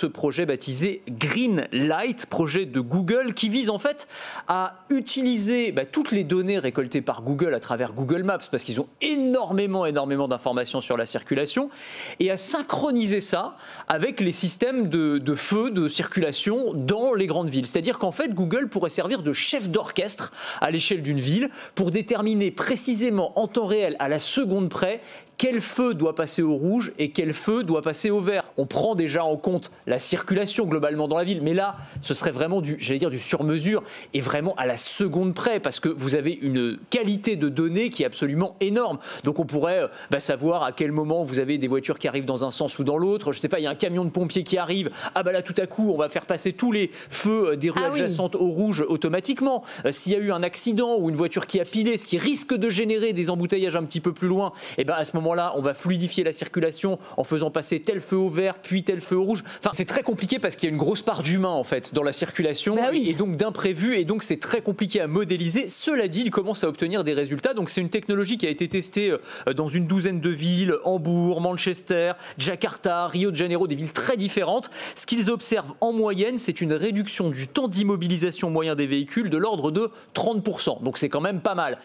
ce projet baptisé Green Light, projet de Google qui vise en fait à utiliser toutes les données récoltées par Google à travers Google Maps, parce qu'ils ont énormément d'informations sur la circulation, et à synchroniser ça avec les systèmes de feux de circulation dans les grandes villes. C'est-à-dire qu'en fait, Google pourrait servir de chef d'orchestre à l'échelle d'une ville pour déterminer précisément en temps réel, à la seconde près, quel feu doit passer au rouge et quel feu doit passer au vert. On prend déjà en compte la circulation globalement dans la ville, mais là, ce serait vraiment du sur-mesure et vraiment à la seconde près, parce que vous avez une qualité de données qui est absolument énorme. Donc on pourrait savoir à quel moment vous avez des voitures qui arrivent dans un sens ou dans l'autre. Je ne sais pas, il y a un camion de pompiers qui arrive. Ah là, tout à coup, on va faire passer tous les feux des rues adjacentes au rouge automatiquement. S'il y a eu un accident ou une voiture qui a pilé, ce qui risque de générer des embouteillages un petit peu plus loin, à ce moment-là, on va fluidifier la circulation en faisant passer tel feu au vert, puis tel feu au rouge. Enfin, c'est très compliqué parce qu'il y a une grosse part d'humain en fait dans la circulation et donc d'imprévu, et donc c'est très compliqué à modéliser. Cela dit, il commence à obtenir des résultats. Donc c'est une technologie qui a été testée dans une douzaine de villes, Hambourg, Manchester, Jakarta, Rio de Janeiro, des villes très différentes. Ce qu'ils observent en moyenne, c'est une réduction du temps d'immobilisation moyen des véhicules de l'ordre de 30%. Donc c'est quand même pas mal.